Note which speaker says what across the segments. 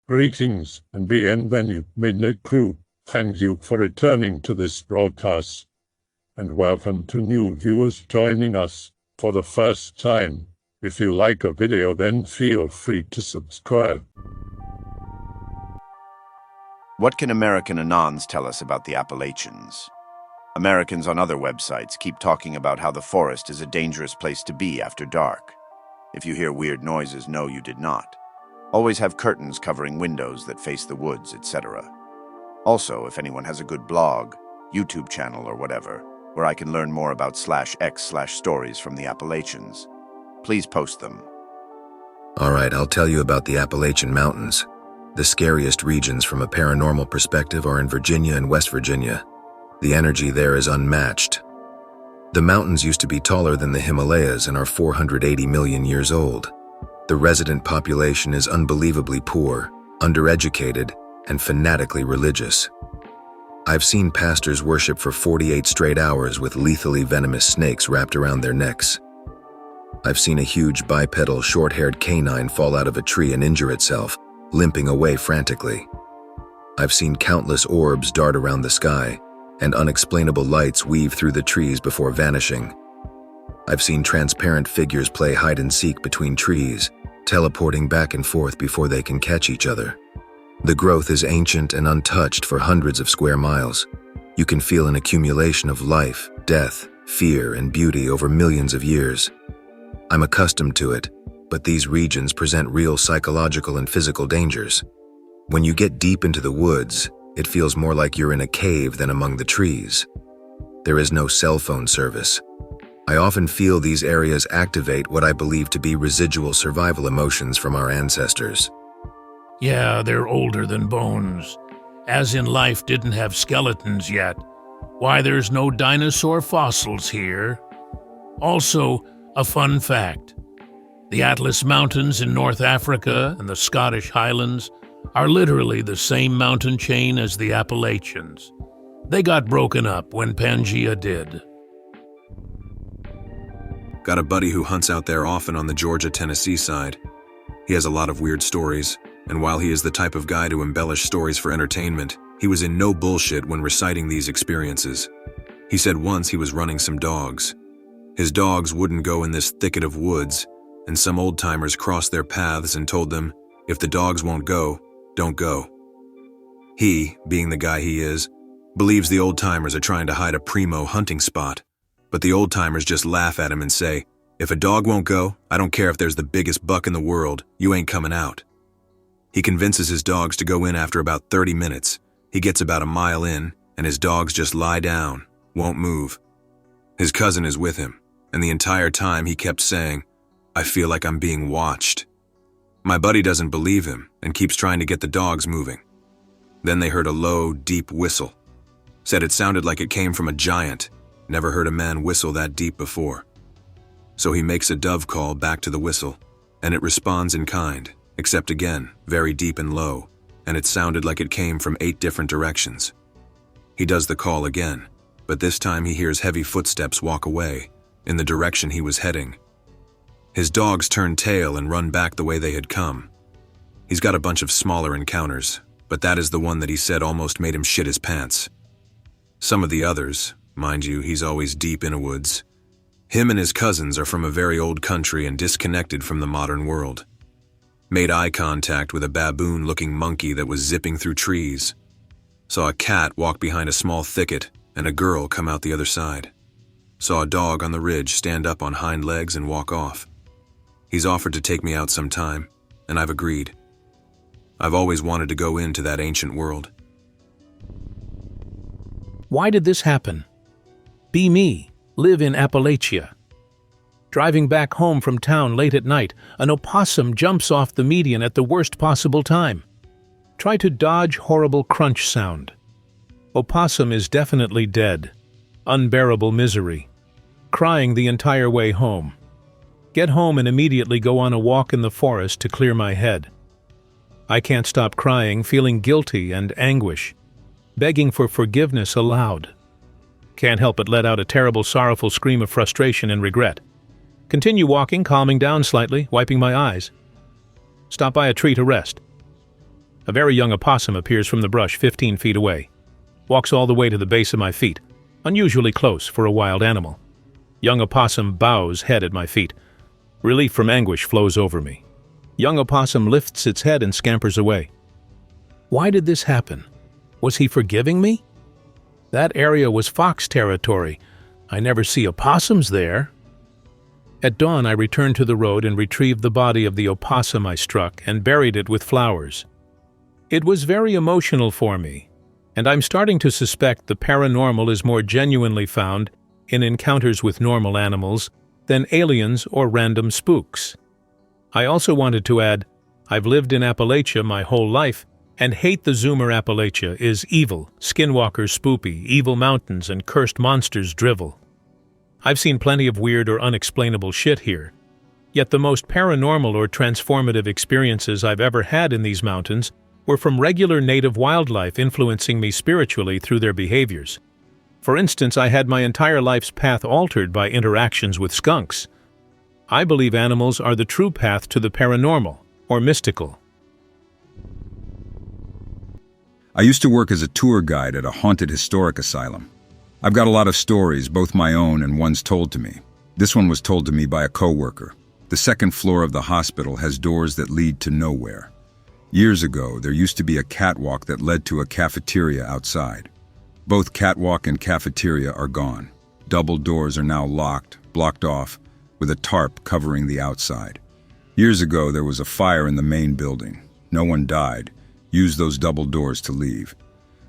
Speaker 1: Greetings and bienvenue, Midnight Crew. Thank you for returning to this broadcast. And welcome to new viewers joining us for the first time. If you like a video, then feel free to subscribe.
Speaker 2: What can American anons tell us about the Appalachians? Americans on other websites keep talking about how the forest is a dangerous place to be after dark. If you hear weird noises, no, you did not. Always have curtains covering windows that face the woods, etc. Also, if anyone has a good blog, YouTube channel or whatever, where I can learn more about /x/stories from the Appalachians, please post them.
Speaker 3: Alright, I'll tell you about the Appalachian Mountains. The scariest regions from a paranormal perspective are in Virginia and West Virginia. The energy there is unmatched. The mountains used to be taller than the Himalayas and are 480 million years old. The resident population is unbelievably poor, undereducated, and fanatically religious. I've seen pastors worship for 48 straight hours with lethally venomous snakes wrapped around their necks. I've seen a huge bipedal, short-haired canine fall out of a tree and injure itself, limping away frantically. I've seen countless orbs dart around the sky, and unexplainable lights weave through the trees before vanishing. I've seen transparent figures play hide-and-seek between trees, teleporting back and forth before they can catch each other. The growth is ancient and untouched for hundreds of square miles. You can feel an accumulation of life, death, fear, and beauty over millions of years. I'm accustomed to it, but these regions present real psychological and physical dangers. When you get deep into the woods, it feels more like you're in a cave than among the trees. There is no cell phone service. I often feel these areas activate what I believe to be residual survival emotions from our ancestors.
Speaker 4: Yeah, they're older than bones. As in life didn't have skeletons yet. Why there's no dinosaur fossils here. Also, a fun fact. The Atlas Mountains in North Africa and the Scottish Highlands are literally the same mountain chain as the Appalachians. They got broken up when Pangea did.
Speaker 5: Got a buddy who hunts out there often on the Georgia-Tennessee side. He has a lot of weird stories, and while he is the type of guy to embellish stories for entertainment, he was in no bullshit when reciting these experiences. He said once he was running some dogs. His dogs wouldn't go in this thicket of woods, and some old-timers crossed their paths and told them, if the dogs won't go, don't go. He, being the guy he is, believes the old-timers are trying to hide a primo hunting spot. But the old-timers just laugh at him and say, if a dog won't go, I don't care if there's the biggest buck in the world, you ain't coming out. He convinces his dogs to go in after about 30 minutes. He gets about a mile in, and his dogs just lie down, won't move. His cousin is with him, and the entire time he kept saying, I feel like I'm being watched. My buddy doesn't believe him and keeps trying to get the dogs moving. Then they heard a low, deep whistle. Said it sounded like it came from a giant. Never heard a man whistle that deep before. So he makes a dove call back to the whistle, and it responds in kind, except again, very deep and low, and it sounded like it came from 8 different directions. He does the call again, but this time he hears heavy footsteps walk away, in the direction he was heading. His dogs turn tail and run back the way they had come. He's got a bunch of smaller encounters, but that is the one that he said almost made him shit his pants. Some of the others, mind you, he's always deep Innawoods. Him and his cousins are from a very old country and disconnected from the modern world. Made eye contact with a baboon-looking monkey that was zipping through trees. Saw a cat walk behind a small thicket and a girl come out the other side. Saw a dog on the ridge stand up on hind legs and walk off. He's offered to take me out sometime, and I've agreed. I've always wanted to go into that ancient world.
Speaker 4: Why did this happen? Be me, live in Appalachia. Driving back home from town late at night, an opossum jumps off the median at the worst possible time. Try to dodge horrible crunch sound. Opossum is definitely dead. Unbearable misery. Crying the entire way home. Get home and immediately go on a walk in the forest to clear my head. I can't stop crying, feeling guilty and anguish. Begging for forgiveness aloud. Can't help but let out a terrible, sorrowful scream of frustration and regret. Continue walking, calming down slightly, wiping my eyes. Stop by a tree to rest. A very young opossum appears from the brush 15 feet away. Walks all the way to the base of my feet, unusually close for a wild animal. Young opossum bows head at my feet. Relief from anguish flows over me. Young opossum lifts its head and scampers away. Why did this happen? Was he forgiving me? That area was fox territory. I never see opossums there. At dawn, I returned to the road and retrieved the body of the opossum I struck and buried it with flowers. It was very emotional for me, and I'm starting to suspect the paranormal is more genuinely found in encounters with normal animals than aliens or random spooks. I also wanted to add, I've lived in Appalachia my whole life and hate the Zoomer Appalachia is evil, skinwalkers spoopy, evil mountains and cursed monsters drivel. I've seen plenty of weird or unexplainable shit here, yet the most paranormal or transformative experiences I've ever had in these mountains were from regular native wildlife influencing me spiritually through their behaviors. For instance, I had my entire life's path altered by interactions with skunks. I believe animals are the true path to the paranormal, or mystical.
Speaker 6: I used to work as a tour guide at a haunted historic asylum. I've got a lot of stories, both my own and ones told to me. This one was told to me by a coworker. The second floor of the hospital has doors that lead to nowhere. Years ago, there used to be a catwalk that led to a cafeteria outside. Both catwalk and cafeteria are gone. Double doors are now locked, blocked off, with a tarp covering the outside. Years ago, there was a fire in the main building. No one died. Used those double doors to leave.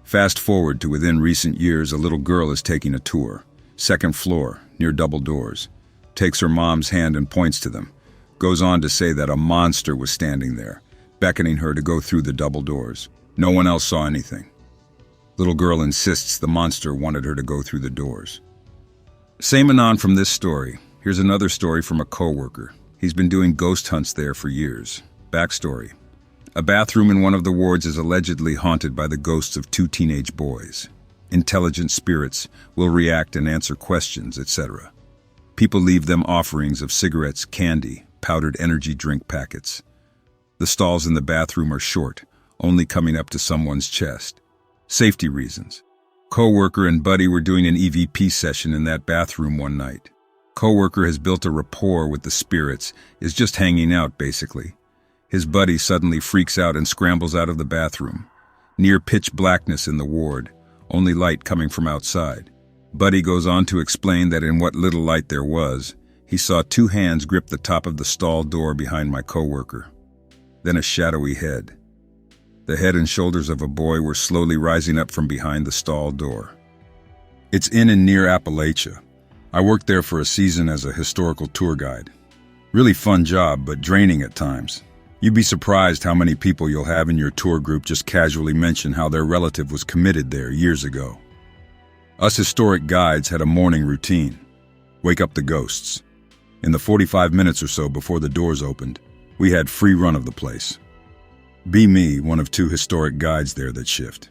Speaker 6: Fast forward to within recent years, a little girl is taking a tour. Second floor, near double doors. Takes her mom's hand and points to them. Goes on to say that a monster was standing there, beckoning her to go through the double doors. No one else saw anything. Little girl insists the monster wanted her to go through the doors. Same anon from this story. Here's another story from a coworker. He's been doing ghost hunts there for years. Backstory. A bathroom in one of the wards is allegedly haunted by the ghosts of 2 teenage boys. Intelligent spirits will react and answer questions, etc. People leave them offerings of cigarettes, candy, powdered energy drink packets. The stalls in the bathroom are short, only coming up to someone's chest. Safety reasons. Coworker and buddy were doing an EVP session in that bathroom one night. Coworker has built a rapport with the spirits, is just hanging out basically. His buddy suddenly freaks out and scrambles out of the bathroom. Near pitch blackness in the ward, only light coming from outside. Buddy goes on to explain that in what little light there was, he saw 2 hands grip the top of the stall door behind my coworker. Then a shadowy head. The head and shoulders of a boy were slowly rising up from behind the stall door. It's in and near Appalachia. I worked there for a season as a historical tour guide. Really fun job, but draining at times. You'd be surprised how many people you'll have in your tour group just casually mention how their relative was committed there years ago. Us historic guides had a morning routine. Wake up the ghosts. In the 45 minutes or so before the doors opened, we had free run of the place. Be me, one of 2 historic guides there that shift.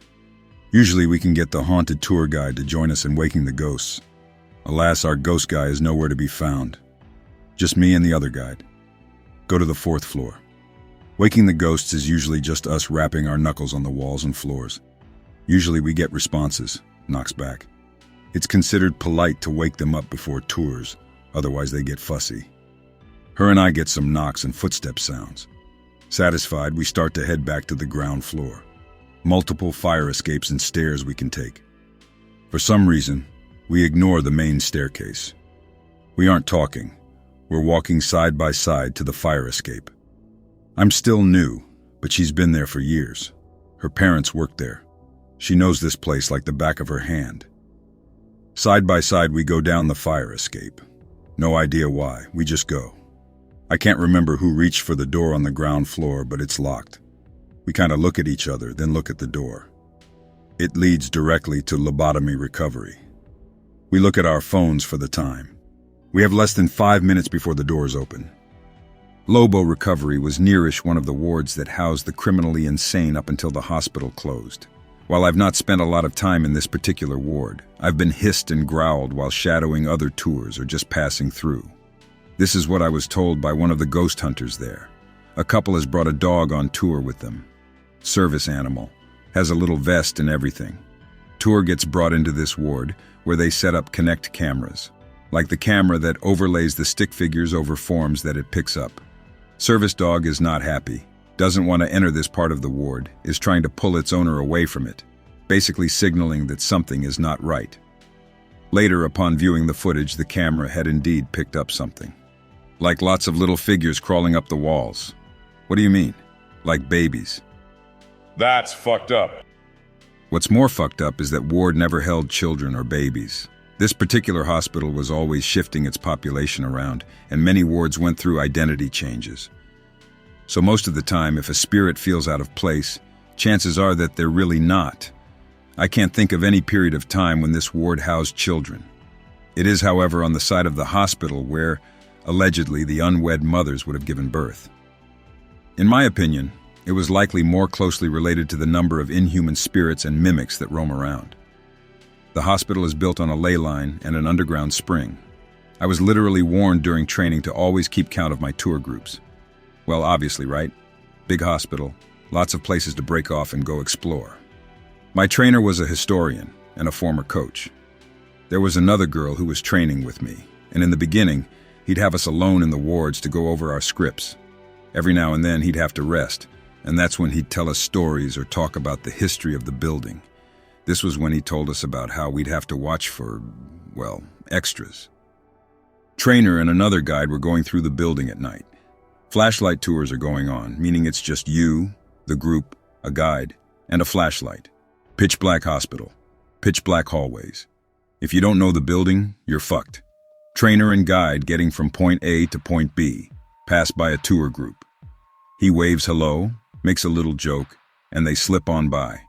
Speaker 6: Usually we can get the haunted tour guide to join us in waking the ghosts. Alas, our ghost guy is nowhere to be found. Just me and the other guide. Go to the 4th floor. Waking the ghosts is usually just us rapping our knuckles on the walls and floors. Usually we get responses, knocks back. It's considered polite to wake them up before tours, otherwise they get fussy. Her and I get some knocks and footstep sounds. Satisfied, we start to head back to the ground floor. Multiple fire escapes and stairs we can take. For some reason, we ignore the main staircase. We aren't talking. We're walking side by side to the fire escape. I'm still new, but she's been there for years. Her parents worked there. She knows this place like the back of her hand. Side by side, we go down the fire escape. No idea why, we just go. I can't remember who reached for the door on the ground floor, but it's locked. We kind of look at each other, then look at the door. It leads directly to lobotomy recovery. We look at our phones for the time. We have less than 5 minutes before the doors open. Lobo recovery was nearish one of the wards that housed the criminally insane up until the hospital closed. While I've not spent a lot of time in this particular ward, I've been hissed and growled while shadowing other tours or just passing through. This is what I was told by one of the ghost hunters there. A couple has brought a dog on tour with them. service animal, has a little vest and everything. Tour gets brought into this ward where they set up Connect cameras, like the camera that overlays the stick figures over forms that it picks up. Service dog is not happy, doesn't want to enter this part of the ward, is trying to pull its owner away from it, basically signaling that something is not right. Later, upon viewing the footage, the camera had indeed picked up something. Like lots of little figures crawling up the walls. What do you mean? Like babies?
Speaker 7: That's fucked up.
Speaker 6: What's more fucked up is that ward never held children or babies. This particular hospital was always shifting its population around, and many wards went through identity changes. So most of the time, if a spirit feels out of place, chances are that they're really not. I can't think of any period of time when this ward housed children. It is, however, on the side of the hospital where, allegedly, the unwed mothers would have given birth. In my opinion, it was likely more closely related to the number of inhuman spirits and mimics that roam around. The hospital is built on a ley line and an underground spring. I was literally warned during training to always keep count of my tour groups. Well, obviously, right? Big hospital, lots of places to break off and go explore. My trainer was a historian and a former coach. There was another girl who was training with me, and in the beginning, he'd have us alone in the wards to go over our scripts. Every now and then, he'd have to rest, and that's when he'd tell us stories or talk about the history of the building. This was when he told us about how we'd have to watch for, well, extras. Trainer and another guide were going through the building at night. Flashlight tours are going on, meaning it's just you, the group, a guide, and a flashlight. Pitch black hospital, pitch black hallways. If you don't know the building, you're fucked. Trainer and guide getting from point A to point B, passed by a tour group. He waves hello, makes a little joke, and they slip on by.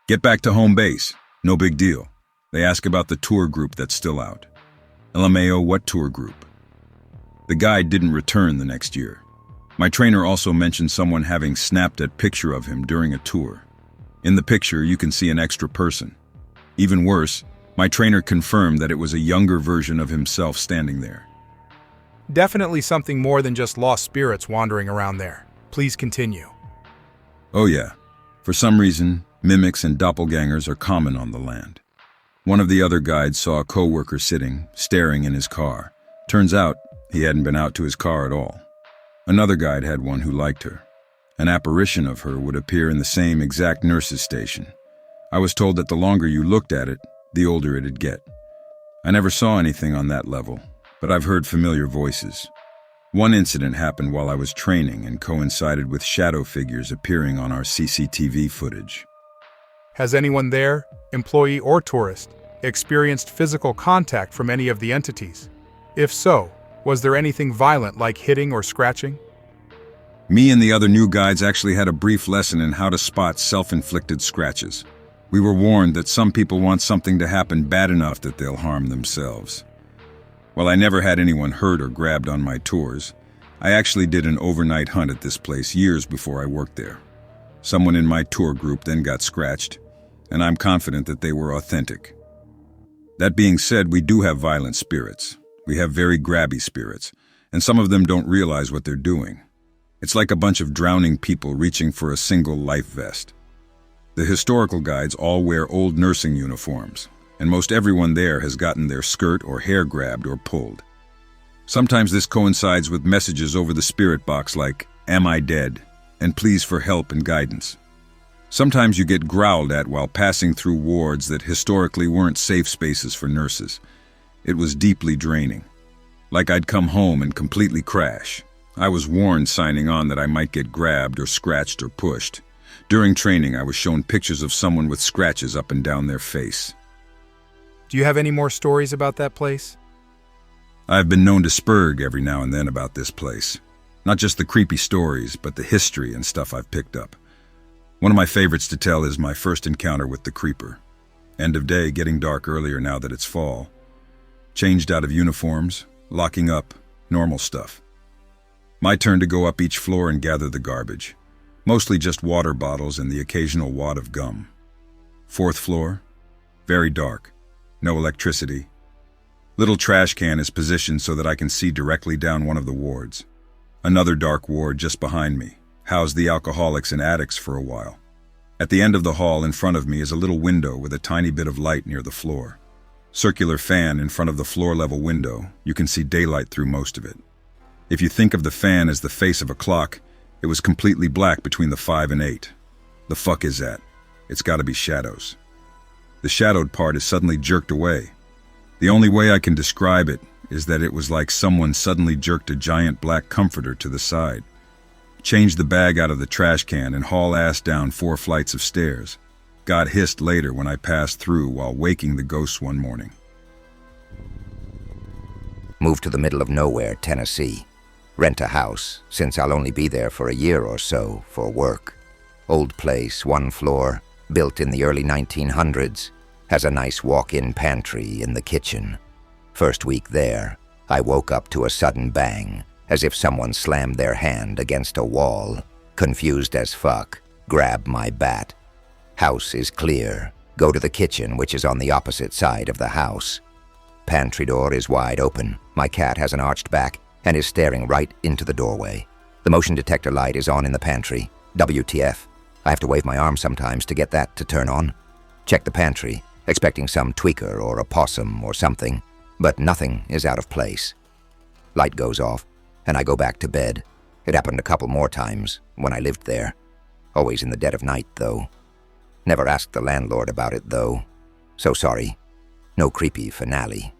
Speaker 6: Get back to home base, no big deal. They ask about the tour group that's still out. LMAO, what tour group? The guide didn't return the next year. My trainer also mentioned someone having snapped a picture of him during a tour. In the picture, you can see an extra person. Even worse, my trainer confirmed that it was a younger version of himself standing there.
Speaker 8: Definitely something more than just lost spirits wandering around there. Please continue.
Speaker 6: Oh yeah. For some reason, mimics and doppelgangers are common on the land. One of the other guides saw a co-worker sitting, staring in his car. Turns out, he hadn't been out to his car at all. Another guide had one who liked her. An apparition of her would appear in the same exact nurse's station. I was told that the longer you looked at it, the older it'd get. I never saw anything on that level, but I've heard familiar voices. One incident happened while I was training and coincided with shadow figures appearing on our CCTV footage.
Speaker 8: Has anyone there, employee or tourist, experienced physical contact from any of the entities? If so, was there anything violent like hitting or scratching?
Speaker 6: Me and the other new guides actually had a brief lesson in how to spot self-inflicted scratches. We were warned that some people want something to happen bad enough that they'll harm themselves. While I never had anyone hurt or grabbed on my tours, I actually did an overnight hunt at this place years before I worked there. Someone in my tour group then got scratched, and I'm confident that they were authentic. That being said, we do have violent spirits. We have very grabby spirits, and some of them don't realize what they're doing. It's like a bunch of drowning people reaching for a single life vest. The historical guides all wear old nursing uniforms, and most everyone there has gotten their skirt or hair grabbed or pulled. Sometimes this coincides with messages over the spirit box like, "Am I dead?" and pleas for help and guidance. Sometimes you get growled at while passing through wards that historically weren't safe spaces for nurses. It was deeply draining. Like I'd come home and completely crash. I was warned signing on that I might get grabbed or scratched or pushed. During training, I was shown pictures of someone with scratches up and down their face.
Speaker 8: Do you have any more stories about that place?
Speaker 6: I've been known to spurg every now and then about this place. Not just the creepy stories, but the history and stuff I've picked up. One of my favorites to tell is my first encounter with the creeper. End of day, getting dark earlier now that it's fall. Changed out of uniforms, locking up, normal stuff. My turn to go up each floor and gather the garbage. Mostly just water bottles and the occasional wad of gum. 4th floor, very dark, no electricity. Little trash can is positioned so that I can see directly down one of the wards. Another dark ward just behind me, housed the alcoholics and addicts for a while. At the end of the hall in front of me is a little window with a tiny bit of light near the floor. Circular fan in front of the floor-level window, you can see daylight through most of it. If you think of the fan as the face of a clock, it was completely black between the 5 and 8. The fuck is that? It's gotta be shadows. The shadowed part is suddenly jerked away. The only way I can describe it is that it was like someone suddenly jerked a giant black comforter to the side. Changed the bag out of the trash can and haul ass down 4 flights of stairs. God hissed later when I passed through while waking the ghosts one morning.
Speaker 9: Move to the middle of nowhere, Tennessee. Rent a house, since I'll only be there for a year or so for work. Old place, 1 floor, built in the early 1900s. Has a nice walk-in pantry in the kitchen. First week there, I woke up to a sudden bang, as if someone slammed their hand against a wall. Confused as fuck, grab my bat. House is clear. Go to the kitchen, which is on the opposite side of the house. Pantry door is wide open. My cat has an arched back and is staring right into the doorway. The motion detector light is on in the pantry. WTF. I have to wave my arm sometimes to get that to turn on. Check the pantry, expecting some tweaker or a possum or something, but nothing is out of place. Light goes off, and I go back to bed. It happened a couple more times when I lived there. Always in the dead of night, though. Never asked the landlord about it, though. So sorry. No creepy finale.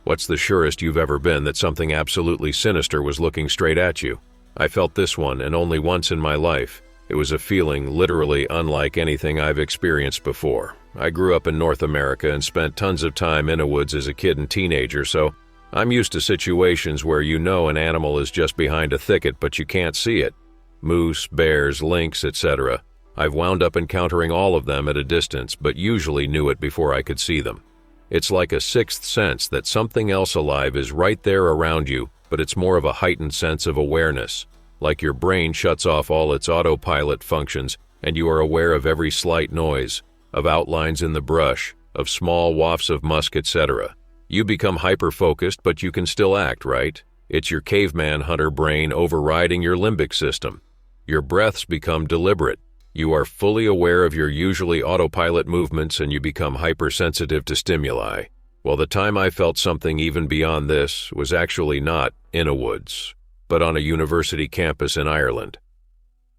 Speaker 4: What's the surest you've ever been that something absolutely sinister was looking straight at you? I felt this one, and only once in my life. It was a feeling literally unlike anything I've experienced before. I grew up in North America and spent tons of time in Innawoods as a kid and teenager, so I'm used to situations where you know an animal is just behind a thicket but you can't see it. Moose, bears, lynx, etc. I've wound up encountering all of them at a distance, but usually knew it before I could see them. It's like a sixth sense that something else alive is right there around you, but it's more of a heightened sense of awareness. Like your brain shuts off all its autopilot functions and you are aware of every slight noise, of outlines in the brush, of small wafts of musk, etc. You become hyper-focused, but you can still act, right? It's your caveman hunter brain overriding your limbic system. Your breaths become deliberate. You are fully aware of your usually autopilot movements and you become hypersensitive to stimuli. Well, the time I felt something even beyond this was actually not Innawoods, but on a university campus in Ireland.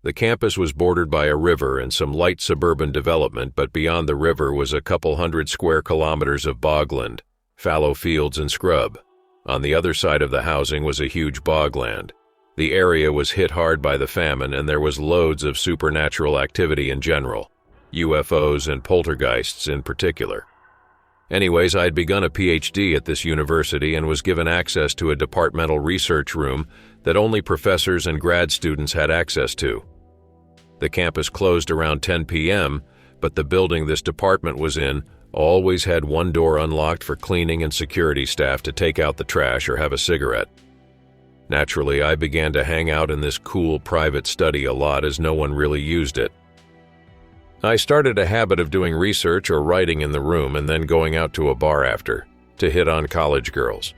Speaker 4: The campus was bordered by a river and some light suburban development, but beyond the river was a couple 100 square kilometers of bogland, fallow fields and scrub. On the other side of the housing was a huge bogland. The area was hit hard by the famine and there was loads of supernatural activity in general, UFOs and poltergeists in particular. Anyways, I'd begun a PhD at this university and was given access to a departmental research room that only professors and grad students had access to. The campus closed around 10 p.m., but the building this department was in always had one door unlocked for cleaning and security staff to take out the trash or have a cigarette. Naturally, I began to hang out in this cool private study a lot as no one really used it. I started a habit of doing research or writing in the room and then going out to a bar after, to hit on college girls.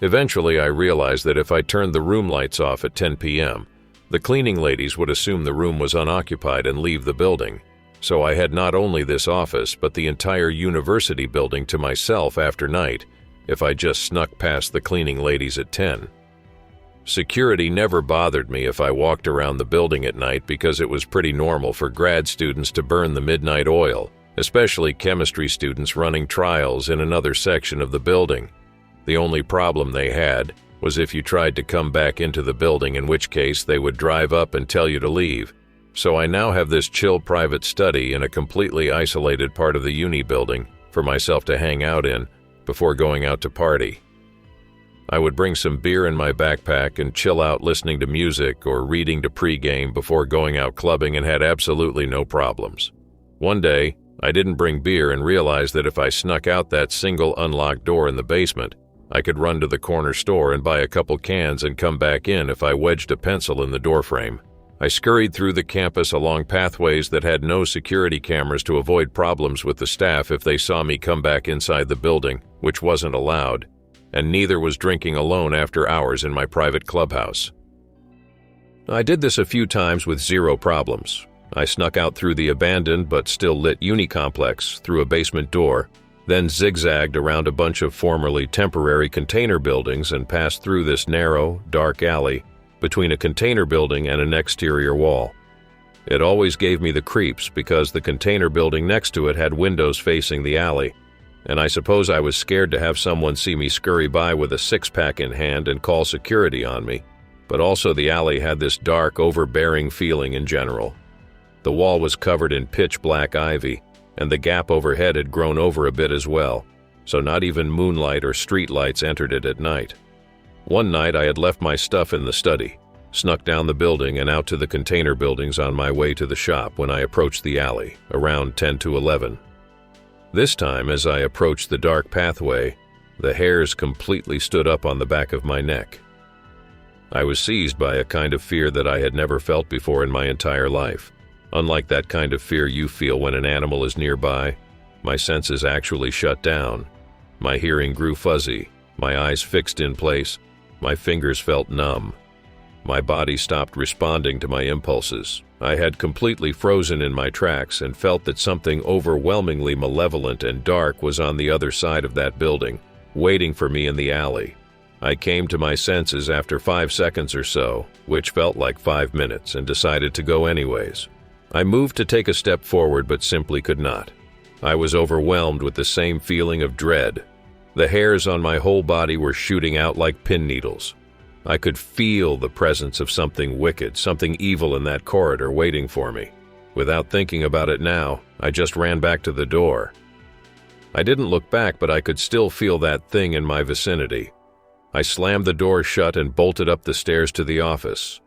Speaker 4: Eventually, I realized that if I turned the room lights off at 10 p.m., the cleaning ladies would assume the room was unoccupied and leave the building. So I had not only this office, but the entire university building to myself after night, if I just snuck past the cleaning ladies at 10. Security never bothered me if I walked around the building at night because it was pretty normal for grad students to burn the midnight oil, especially chemistry students running trials in another section of the building. The only problem they had was if you tried to come back into the building, in which case they would drive up and tell you to leave. So I now have this chill private study in a completely isolated part of the uni building for myself to hang out in before going out to party. I would bring some beer in my backpack and chill out listening to music or reading to pregame before going out clubbing and had absolutely no problems. One day, I didn't bring beer and realized that if I snuck out that single unlocked door in the basement, I could run to the corner store and buy a couple cans and come back in if I wedged a pencil in the doorframe. I scurried through the campus along pathways that had no security cameras to avoid problems with the staff if they saw me come back inside the building, which wasn't allowed, and neither was drinking alone after hours in my private clubhouse.
Speaker 10: I did this a few times with zero problems. I snuck out through the abandoned but still lit uni-complex through a basement door, then zigzagged around a bunch of formerly temporary container buildings and passed through this narrow, dark alley between a container building and an exterior wall. It always gave me the creeps because the container building next to it had windows facing the alley, and I suppose I was scared to have someone see me scurry by with a six-pack in hand and call security on me, but also the alley had this dark, overbearing feeling in general. The wall was covered in pitch-black ivy, and the gap overhead had grown over a bit as well, so not even moonlight or street lights entered it at night. One night I had left my stuff in the study, snuck down the building and out to the container buildings on my way to the shop when I approached the alley, around 10 to 11. This time, as I approached the dark pathway, the hairs completely stood up on the back of my neck. I was seized by a kind of fear that I had never felt before in my entire life. Unlike that kind of fear you feel when an animal is nearby, my senses actually shut down. My hearing grew fuzzy, my eyes fixed in place, my fingers felt numb. My body stopped responding to my impulses. I had completely frozen in my tracks and felt that something overwhelmingly malevolent and dark was on the other side of that building, waiting for me in the alley. I came to my senses after 5 seconds or so, which felt like 5 minutes, and decided to go anyways. I moved to take a step forward but simply could not. I was overwhelmed with the same feeling of dread. The hairs on my whole body were shooting out like pin needles. I could feel the presence of something wicked, something evil in that corridor waiting for me. Without thinking about it now, I just ran back to the door. I didn't look back, but I could still feel that thing in my vicinity. I slammed the door shut and bolted up the stairs to the office.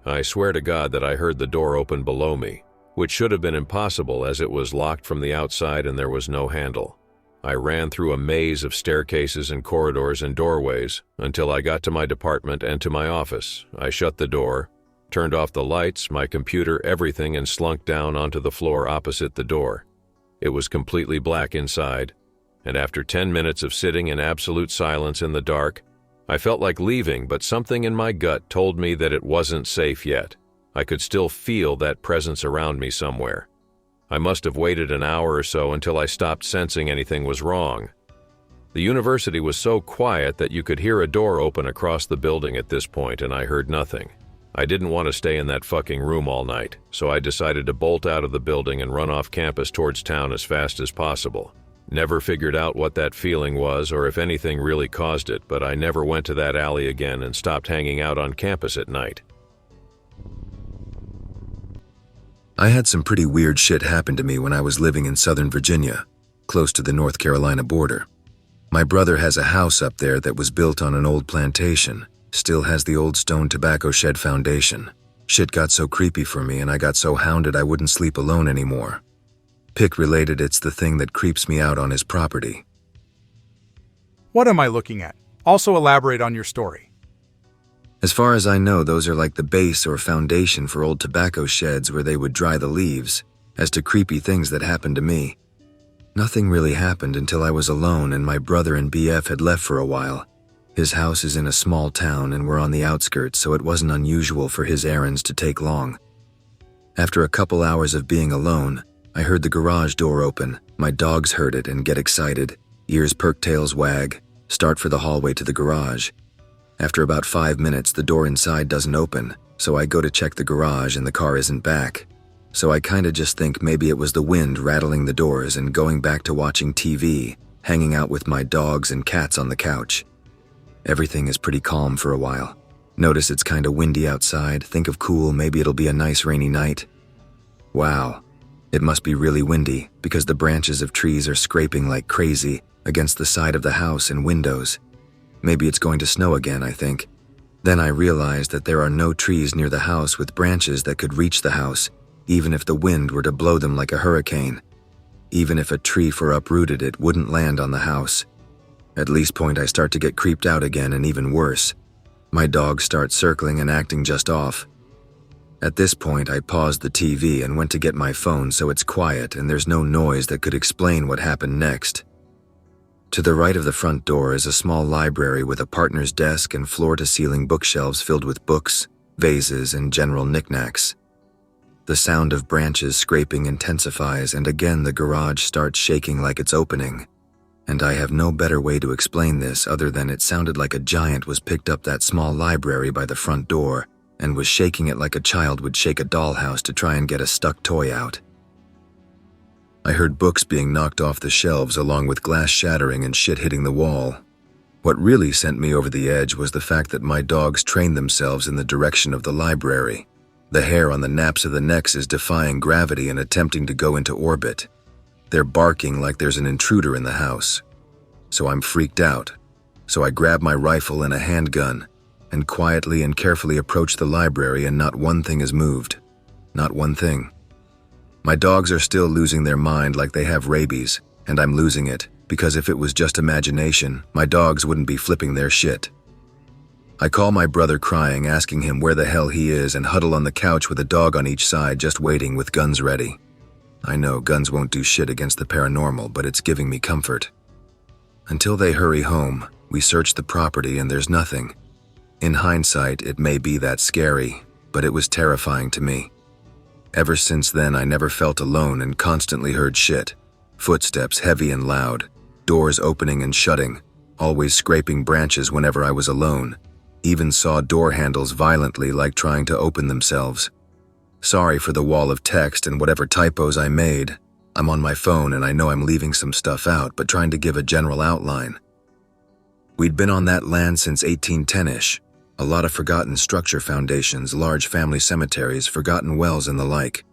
Speaker 10: I swear to God that I heard the door open below me, which should have been impossible as it was locked from the outside and there was no handle. I ran through a maze of staircases and corridors and doorways until I got to my department and to my office. I shut the door, turned off the lights, my computer, everything, and slunk down onto the floor opposite the door. It was completely black inside, and after 10 minutes of sitting in absolute silence in the dark, I felt like leaving, but something in my gut told me that it wasn't safe yet. I could still feel that presence around me somewhere. I must have waited an hour or so until I stopped sensing anything was wrong. The university was so quiet that you could hear a door open across the building at this point, and I heard nothing. I didn't want to stay in that fucking room all night, so I decided to bolt out of the building and run off campus towards town as fast as possible. Never figured out what that feeling was or if anything really caused it, but I never went to that alley again and stopped hanging out on campus at night.
Speaker 3: I had some pretty weird shit happen to me when I was living in Southern Virginia, close to the North Carolina border. My brother has a house up there that was built on an old plantation, still has the old stone tobacco shed foundation. Shit got so creepy for me and I got so hounded I wouldn't sleep alone anymore. Pick related, it's the thing that creeps me out on his property.
Speaker 8: What am I looking at? Also elaborate on your story.
Speaker 3: As far as I know, those are like the base or foundation for old tobacco sheds where they would dry the leaves. As to creepy things that happened to me, nothing really happened until I was alone and my brother and BF had left for a while. His house is in a small town and we're on the outskirts, so it wasn't unusual for his errands to take long. After a couple hours of being alone, I heard the garage door open. My dogs heard it and get excited, ears perk, tails wag, start for the hallway to the garage. After about 5 minutes, the door inside doesn't open, so I go to check the garage and the car isn't back. So I kinda just think maybe it was the wind rattling the doors and going back to watching TV, hanging out with my dogs and cats on the couch. Everything is pretty calm for a while. Notice it's kinda windy outside, think of cool, maybe it'll be a nice rainy night. Wow, it must be really windy because the branches of trees are scraping like crazy against the side of the house and windows. Maybe it's going to snow again, I think. Then I realized that there are no trees near the house with branches that could reach the house, even if the wind were to blow them like a hurricane. Even if a tree uprooted it wouldn't land on the house. At least point I start to get creeped out again, and even worse. My dogs start circling and acting just off. At this point I paused the TV and went to get my phone so it's quiet and there's no noise that could explain what happened next. To the right of the front door is a small library with a partner's desk and floor-to-ceiling bookshelves filled with books, vases, and general knickknacks. The sound of branches scraping intensifies, and again the garage starts shaking like it's opening. And I have no better way to explain this other than it sounded like a giant was picked up that small library by the front door and was shaking it like a child would shake a dollhouse to try and get a stuck toy out. I heard books being knocked off the shelves along with glass shattering and shit hitting the wall. What really sent me over the edge was the fact that my dogs trained themselves in the direction of the library. The hair on the naps of the necks is defying gravity and attempting to go into orbit. They're barking like there's an intruder in the house. So I'm freaked out. So I grab my rifle and a handgun and quietly and carefully approach the library, and not one thing has moved. Not one thing. My dogs are still losing their mind like they have rabies, and I'm losing it because if it was just imagination, my dogs wouldn't be flipping their shit. I call my brother crying, asking him where the hell he is, and huddle on the couch with a dog on each side just waiting with guns ready. I know guns won't do shit against the paranormal, but it's giving me comfort. Until they hurry home, we search the property and there's nothing. In hindsight, it may be that scary, but it was terrifying to me. Ever since then, I never felt alone and constantly heard shit. Footsteps heavy and loud, doors opening and shutting, always scraping branches whenever I was alone. Even saw door handles violently like trying to open themselves. Sorry for the wall of text and whatever typos I made. I'm on my phone and I know I'm leaving some stuff out, but trying to give a general outline. We'd been on that land since 1810-ish. A lot of forgotten structure foundations, large family cemeteries, forgotten wells and the like.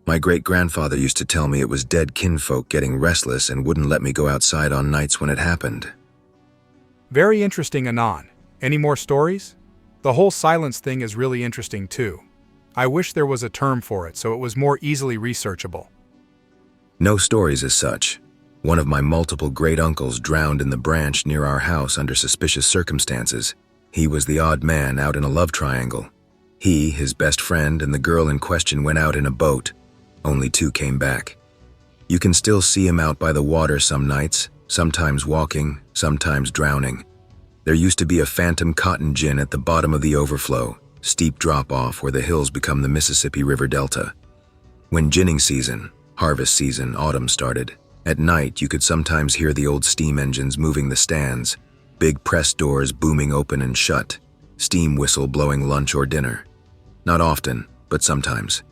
Speaker 3: My great-grandfather used to tell me it was dead kinfolk getting restless and wouldn't let me go outside on nights when it happened.
Speaker 8: Very interesting, Anon. Any more stories? The whole silence thing is really interesting too. I wish there was a term for it so it was more easily researchable.
Speaker 3: No stories as such. One of my multiple great-uncles drowned in the branch near our house under suspicious circumstances. He was the odd man out in a love triangle. He, his best friend, and the girl in question went out in a boat. Only 2 came back. You can still see him out by the water some nights, sometimes walking, sometimes drowning. There used to be a phantom cotton gin at the bottom of the overflow, steep drop-off where the hills become the Mississippi River Delta. When ginning season, harvest season, autumn started, at night you could sometimes hear the old steam engines moving the stands, big press doors booming open and shut, steam whistle blowing lunch or dinner. Not often, but sometimes.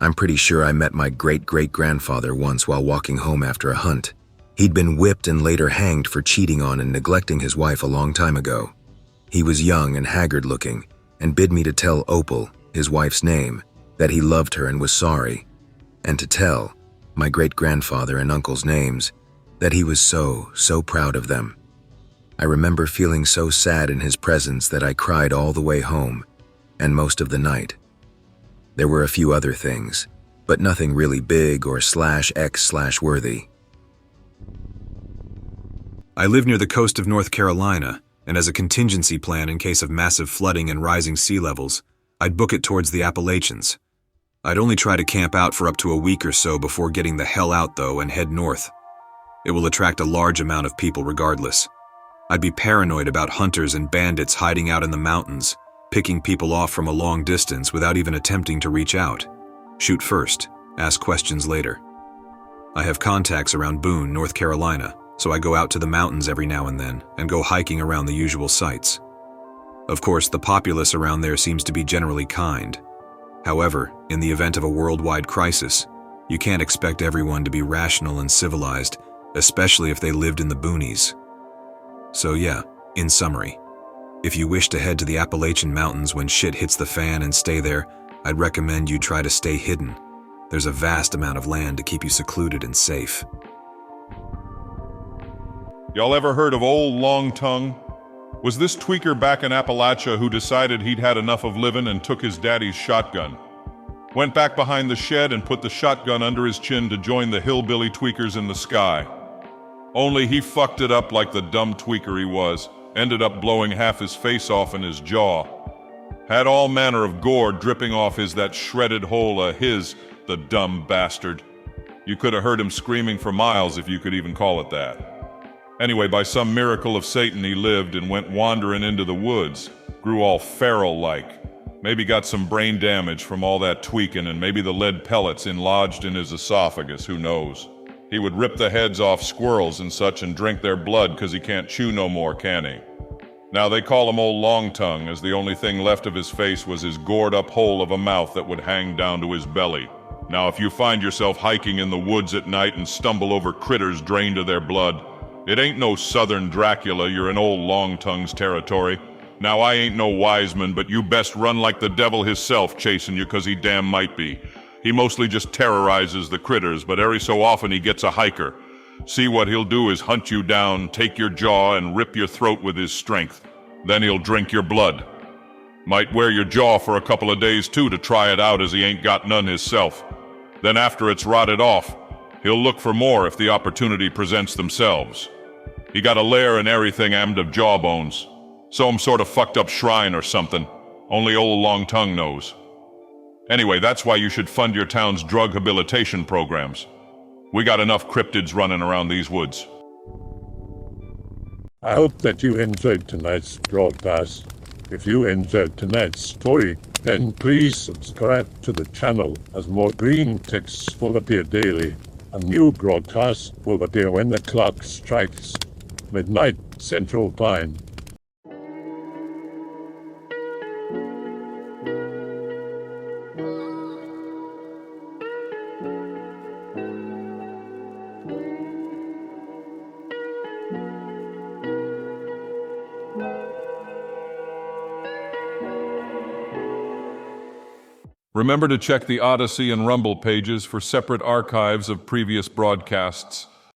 Speaker 3: I'm pretty sure I met my great-great-grandfather once while walking home after a hunt. He'd been whipped and later hanged for cheating on and neglecting his wife a long time ago. He was young and haggard-looking, and bid me to tell Opal, his wife's name, that he loved her and was sorry, and to tell my great-grandfather and uncle's names that he was so proud of them. I remember feeling so sad in his presence that I cried all the way home, and most of the night. There were a few other things, but nothing really big or /X/worthy.
Speaker 5: I live near the coast of North Carolina, and as a contingency plan in case of massive flooding and rising sea levels, I'd book it towards the Appalachians. I'd only try to camp out for up to a week or so before getting the hell out though and head north. It will attract a large amount of people regardless. I'd be paranoid about hunters and bandits hiding out in the mountains, picking people off from a long distance without even attempting to reach out. Shoot first, ask questions later. I have contacts around Boone, North Carolina, so I go out to the mountains every now and then and go hiking around the usual sites. Of course, the populace around there seems to be generally kind. However, in the event of a worldwide crisis, you can't expect everyone to be rational and civilized, especially if they lived in the boonies. So yeah, in summary, if you wish to head to the Appalachian Mountains when shit hits the fan and stay there, I'd recommend you try to stay hidden. There's a vast amount of land to keep you secluded and safe.
Speaker 7: Y'all ever heard of Ole Longtongue? Was this tweaker back in Appalachia who decided he'd had enough of living and took his daddy's shotgun. Went back behind the shed and put the shotgun under his chin to join the hillbilly tweakers in the sky. Only he fucked it up like the dumb tweaker he was, ended up blowing half his face off and his jaw. Had all manner of gore dripping off that shredded hole of his, the dumb bastard. You could have heard him screaming for miles if you could even call it that. Anyway, by some miracle of Satan he lived and went wandering into the woods, grew all feral-like, Maybe got some brain damage from all that tweaking, and maybe the lead pellets lodged in his esophagus, who knows. He would rip the heads off squirrels and such and drink their blood 'cause he can't chew no more, can he? Now they call him Ole Longtongue, as the only thing left of his face was his gored-up hole of a mouth that would hang down to his belly. Now if you find yourself hiking in the woods at night and stumble over critters drained of their blood, it ain't no southern Dracula, you're in Ole Longtongue's territory. Now I ain't no wise man, but you best run like the devil hisself chasing you, 'cause he damn might be. He mostly just terrorizes the critters, but every so often he gets a hiker. See, what he'll do is hunt you down, take your jaw, and rip your throat with his strength. Then he'll drink your blood. Might wear your jaw for a couple of days too to try it out, as he ain't got none hisself. Then after it's rotted off, he'll look for more if the opportunity presents themselves. He got a lair and everything aimed of jawbones. Some sort of fucked up shrine or something. Only Ole Longtongue knows. Anyway, that's why you should fund your town's drug habilitation programs. We got enough cryptids running around these woods.
Speaker 1: I hope that you enjoyed tonight's broadcast. If you enjoyed tonight's story, then please subscribe to the channel, as more Greentext will appear daily. A new broadcast will appear when the clock strikes midnight Central Time.
Speaker 7: Remember to check the Odyssey and Rumble pages for separate archives of previous broadcasts.